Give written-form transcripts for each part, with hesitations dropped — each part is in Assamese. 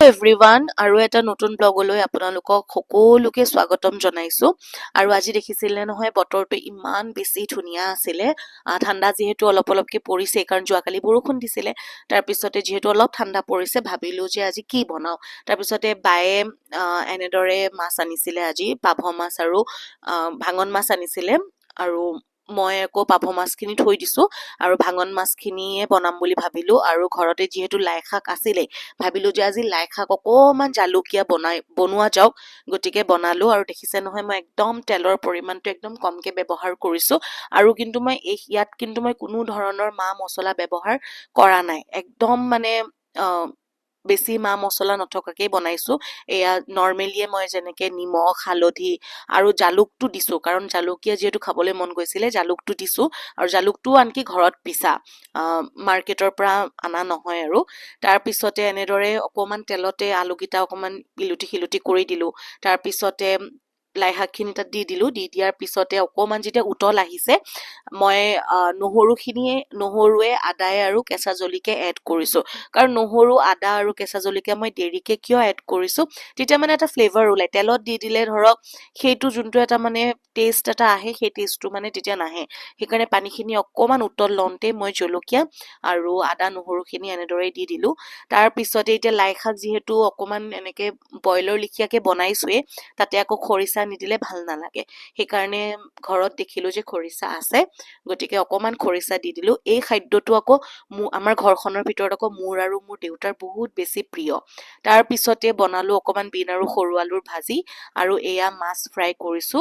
এভৰিৱান আৰু এটা নতুন ব্লগলৈ আপোনালোকক সকলোকে স্বাগতম জনাইছো আৰু আজি দেখিছিলে নহয় বতৰটো ইমান বেছি ধুনীয়া আছিলে ঠাণ্ডা যিহেতু অলপ অলপকে পৰিছে কাৰণ যোৱাকালি বৰষুণ দিছিলে তাৰ পিছতে যিহেতু অলপ ঠাণ্ডা পৰিছে ভাবিলো যে আজি কি বনাও তাৰ পিছতে বায়ে এনেদৰে মাছ আনিছিলে আজি পাভ মাছ আৰু ভাঙন মাছ আনিছিলে আৰু মই আকৌ পাভ মাছখিনি থৈ দিছো আৰু ভাঙন মাছখিনিয়ে বনাম বুলি ভাবিলো আৰু ঘৰতে যিহেতু লাই শাক আছিলে ভাবিলো যে আজি লাই শাক অকমান জালুকীয়া বনোৱা যাওক গতিকে বনালো আৰু দেখিছে নহয় মই একদম তেলৰ পৰিমাণটো একদম কমকে ব্যৱহাৰ কৰিছো আৰু কিন্তু মই ইয়াত কিন্তু মই কোনো ধৰণৰ মা মছলা ব্যৱহাৰ কৰা নাই একদম মানে বেছি মা মছলা নথকাকেই বনাইছো এয়া নৰ্মেলিয়ে মই যেনেকে নিমখ হালধি আৰু জালুকটো দিছো কাৰণ জালুকীয়া যিহেতু খাবলৈ মন গৈছিলে জালুকটো দিছো আৰু জালুকটো আনকি ঘৰত পিছা মাৰ্কেটৰ পৰা অনা নহয় আৰু তাৰ পিছতে এনেদৰে অকমান তেলতে আলুকেইটা অকমান ইলুটি খিলুটি কৰি দিলো তাৰ পিছতে লাই শাকখিনি তাত দি দিলো দি দিয়াৰ পিছতে অকমান যেতিয়া উতল আহিছে মই নহৰুৱে আদায়ে আৰু কেঁচা জলকীয়া এড কৰিছো কাৰণ নহৰু আদা আৰু কেঁচা জলকীয়া মই দেৰিকে কিয় এড কৰিছো তেতিয়া মানে এটা ফ্লেভাৰ ওলাই তেলত দি দিলে ধৰক সেইটো যোনটো এটা মানে টেষ্ট এটা আহে সেই টেষ্টটো মানে তেতিয়া নাহে সেইকাৰণে পানীখিনি অকমান উতল লওঁতে মই জলকীয়া আৰু আদা নহৰুখিনি এনেদৰে দি দিলো তাৰ পিছতে এতিয়া লাই শাক যিহেতু অকমান এনেকে বইলৰ লিখিয়াকে বনাইছোৱে তাতে আকৌ খৰিচা নিদিলে ভাল নালাগে সেইকাৰণে ঘৰত দেখিলো যে খৰিচা আছে গতিকে অকমান খৰিচা দি দিলো এই খাদ্যটো আকৌ আমাৰ ঘৰখনৰ ভিতৰত আকৌ মোৰ আৰু মোৰ দেউতাৰ বহুত বেছি প্ৰিয় তাৰ পিছতে বনালো অকমান বিন আৰু সৰু আলুৰ ভাজি আৰু এয়া মাছ ফ্ৰাই কৰিছো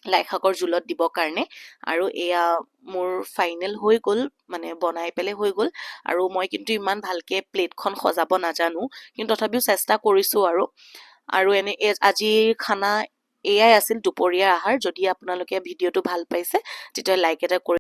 লাই শাকৰ জোলত দিবৰ কাৰণে আৰু এয়া মোৰ ফাইনেল হৈ গ'ল মানে বনাই পেলাই হৈ গ'ল আৰু মই কিন্তু ইমান ভালকে প্লেটখন সজাব নাজানো কিন্তু তথাপিও চেষ্টা কৰিছো আৰু এনে আজিৰ খানা এয়াই আছিল দুপৰীয়াৰ আহাৰ যদি আপোনালোকে ভিডিঅ'টো ভাল পাইছে তেতিয়া লাইক এটা কৰি